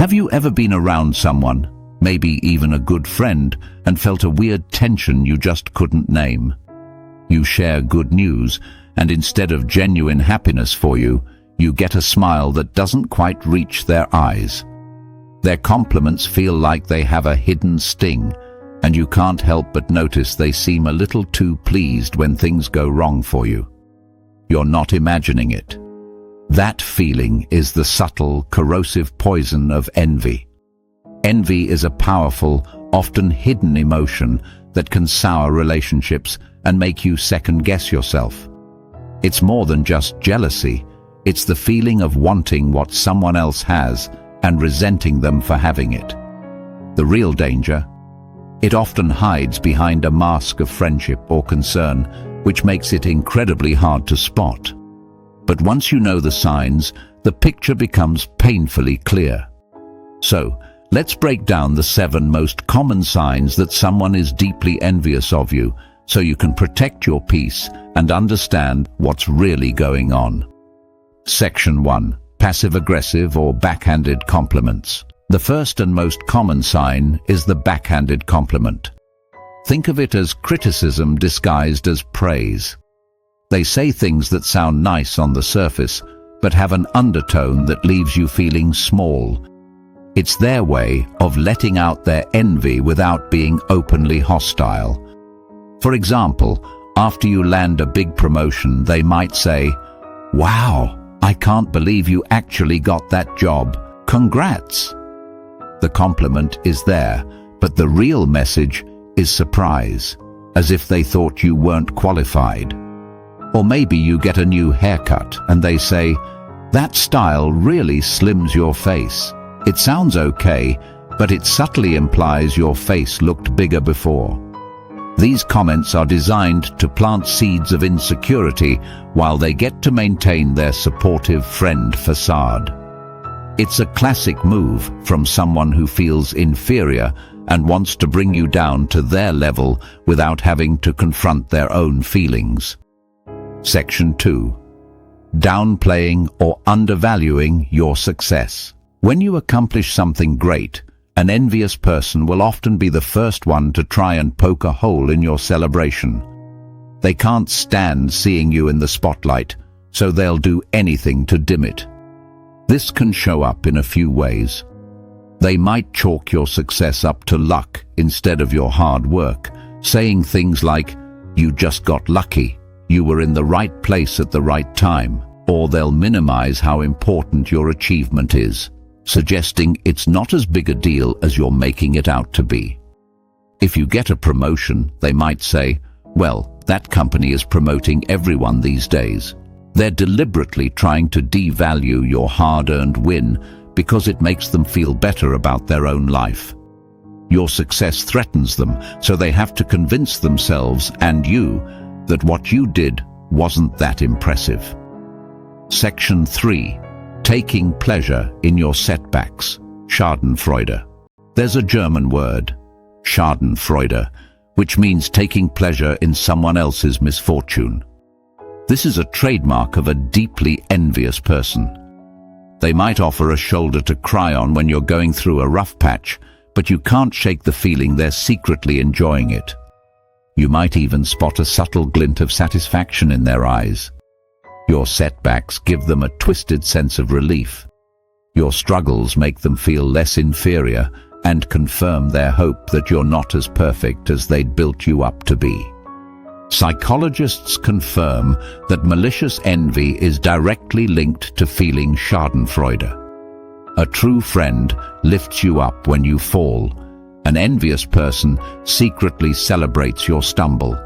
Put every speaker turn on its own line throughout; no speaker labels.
Have you ever been around someone, maybe even a good friend, and felt a weird tension you just couldn't name? You share good news, and instead of genuine happiness for you, you get a smile that doesn't quite reach their eyes. Their compliments feel like they have a hidden sting, and you can't help but notice they seem a little too pleased when things go wrong for you. You're not imagining it. That feeling is the subtle, corrosive poison of envy. Envy is a powerful, often hidden emotion that can sour relationships and make you second-guess yourself. It's more than just jealousy. It's the feeling of wanting what someone else has and resenting them for having it. The real danger? It often hides behind a mask of friendship or concern, which makes it incredibly hard to spot. But once you know the signs, the picture becomes painfully clear. So, let's break down the 7 most common signs that someone is deeply envious of you, so you can protect your peace and understand what's really going on. Section 1. Passive-aggressive or backhanded compliments. The first and most common sign is the backhanded compliment. Think of it as criticism disguised as praise. They say things that sound nice on the surface, but have an undertone that leaves you feeling small. It's their way of letting out their envy without being openly hostile. For example, after you land a big promotion, they might say, "Wow, I can't believe you actually got that job. Congrats." The compliment is there, but the real message is surprise, as if they thought you weren't qualified. Or maybe you get a new haircut and they say, "That style really slims your face." It sounds okay, but it subtly implies your face looked bigger before. These comments are designed to plant seeds of insecurity while they get to maintain their supportive friend facade. It's a classic move from someone who feels inferior and wants to bring you down to their level without having to confront their own feelings. Section 2. Downplaying or undervaluing your success. When you accomplish something great, an envious person will often be the first one to try and poke a hole in your celebration. They can't stand seeing you in the spotlight, so they'll do anything to dim it. This can show up in a few ways. They might chalk your success up to luck instead of your hard work, saying things like, "You just got lucky," "You were in the right place at the right time," or they'll minimize how important your achievement is, suggesting it's not as big a deal as you're making it out to be. If you get a promotion, they might say, "Well, that company is promoting everyone these days." They're deliberately trying to devalue your hard-earned win because it makes them feel better about their own life. Your success threatens them, so they have to convince themselves and you that what you did wasn't that impressive. Section 3. Taking pleasure in your setbacks. Schadenfreude. There's a German word, Schadenfreude, which means taking pleasure in someone else's misfortune. This is a trademark of a deeply envious person. They might offer a shoulder to cry on when you're going through a rough patch, but you can't shake the feeling they're secretly enjoying it. You might even spot a subtle glint of satisfaction in their eyes. Your setbacks give them a twisted sense of relief. Your struggles make them feel less inferior and confirm their hope that you're not as perfect as they'd built you up to be. Psychologists confirm that malicious envy is directly linked to feeling Schadenfreude. A true friend lifts you up when you fall. An envious person secretly celebrates your stumble.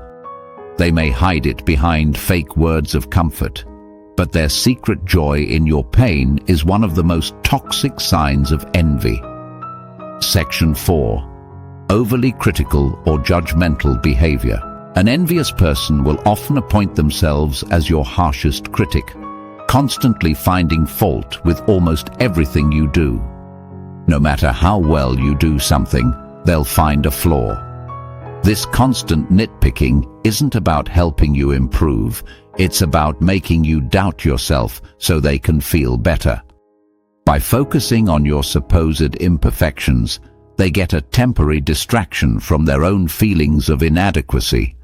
They may hide it behind fake words of comfort, but their secret joy in your pain is one of the most toxic signs of envy. Section 4. Overly critical or judgmental behavior. An envious person will often appoint themselves as your harshest critic, constantly finding fault with almost everything you do. No matter how well you do something, they'll find a flaw. This constant nitpicking isn't about helping you improve, it's about making you doubt yourself so they can feel better. By focusing on your supposed imperfections, they get a temporary distraction from their own feelings of inadequacy.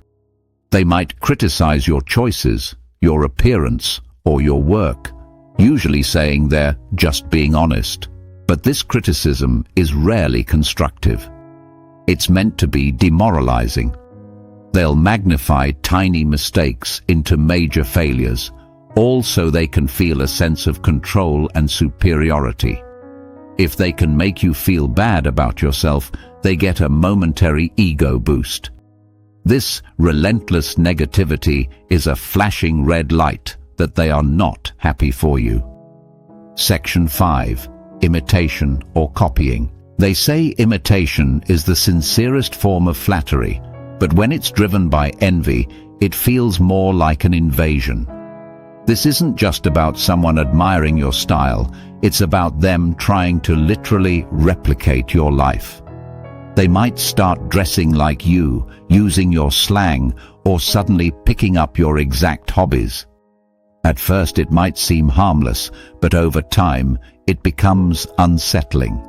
They might criticize your choices, your appearance, or your work, usually saying they're just being honest. But this criticism is rarely constructive. It's meant to be demoralizing. They'll magnify tiny mistakes into major failures, all so they can feel a sense of control and superiority. If they can make you feel bad about yourself, they get a momentary ego boost. This relentless negativity is a flashing red light that they are not happy for you. Section 5. Imitation or copying. They say imitation is the sincerest form of flattery, but when it's driven by envy, it feels more like an invasion. This isn't just about someone admiring your style, it's about them trying to literally replicate your life. They might start dressing like you, using your slang, or suddenly picking up your exact hobbies. At first it might seem harmless, but over time it becomes unsettling.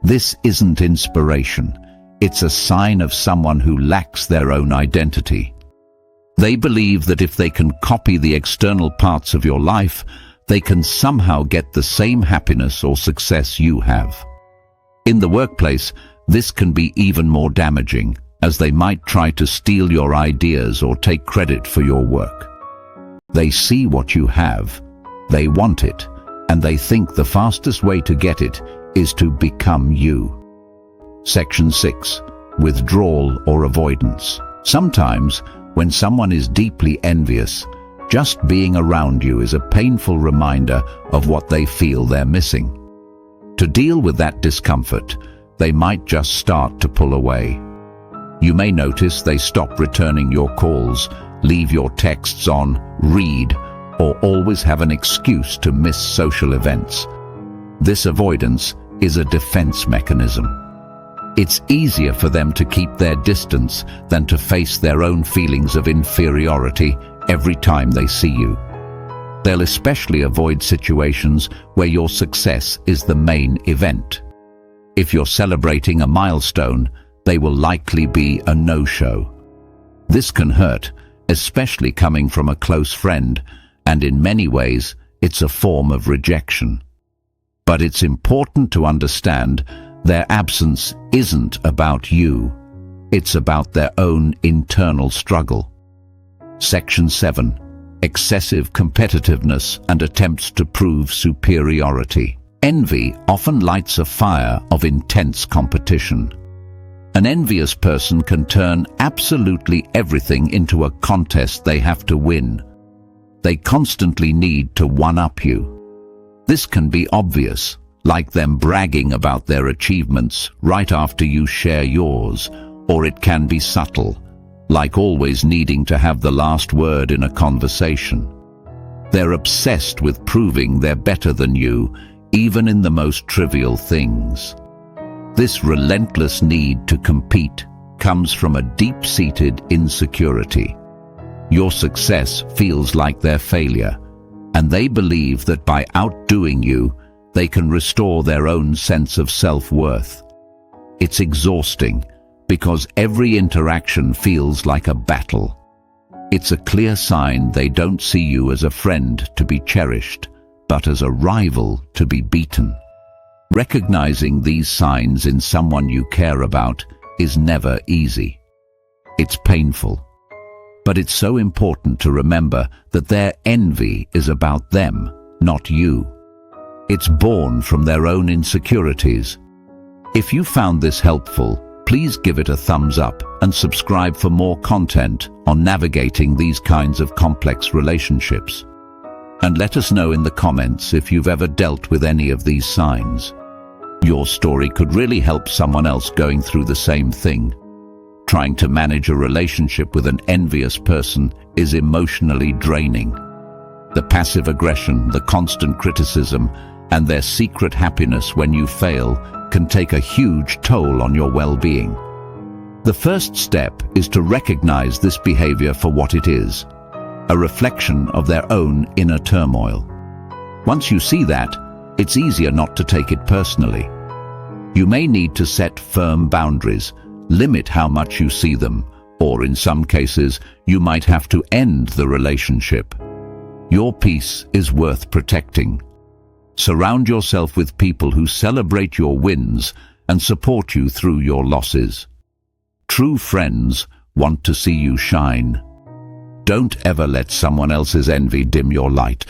This isn't inspiration. It's a sign of someone who lacks their own identity. They believe that if they can copy the external parts of your life, they can somehow get the same happiness or success you have. In the workplace, this can be even more damaging, as they might try to steal your ideas or take credit for your work. They see what you have, they want it, and they think the fastest way to get it is to become you. Section 6. Withdrawal or avoidance. Sometimes, when someone is deeply envious, just being around you is a painful reminder of what they feel they're missing. To deal with that discomfort, they might just start to pull away. You may notice they stop returning your calls, leave your texts on read, or always have an excuse to miss social events. This avoidance is a defense mechanism. It's easier for them to keep their distance than to face their own feelings of inferiority every time they see you. They'll especially avoid situations where your success is the main event. If you're celebrating a milestone, they will likely be a no-show. This can hurt, especially coming from a close friend, and in many ways, it's a form of rejection. But it's important to understand their absence isn't about you. It's about their own internal struggle. Section 7. Excessive competitiveness and attempts to prove superiority. Envy often lights a fire of intense competition. An envious person can turn absolutely everything into a contest they have to win. They constantly need to one-up you. This can be obvious, like them bragging about their achievements right after you share yours, or it can be subtle, like always needing to have the last word in a conversation. They're obsessed with proving they're better than you, even in the most trivial things. This relentless need to compete comes from a deep-seated insecurity. Your success feels like their failure, and they believe that by outdoing you, they can restore their own sense of self-worth. It's exhausting, because every interaction feels like a battle. It's a clear sign they don't see you as a friend to be cherished, but as a rival to be beaten. Recognizing these signs in someone you care about is never easy. It's painful. But it's so important to remember that their envy is about them, not you. It's born from their own insecurities. If you found this helpful, please give it a thumbs up and subscribe for more content on navigating these kinds of complex relationships. And let us know in the comments if you've ever dealt with any of these signs. Your story could really help someone else going through the same thing. Trying to manage a relationship with an envious person is emotionally draining. The passive aggression, the constant criticism, and their secret happiness when you fail can take a huge toll on your well-being. The first step is to recognize this behavior for what it is, a reflection of their own inner turmoil. Once you see that, it's easier not to take it personally. You may need to set firm boundaries, limit how much you see them, or in some cases, you might have to end the relationship. Your peace is worth protecting. Surround yourself with people who celebrate your wins and support you through your losses. True friends want to see you shine. Don't ever let someone else's envy dim your light.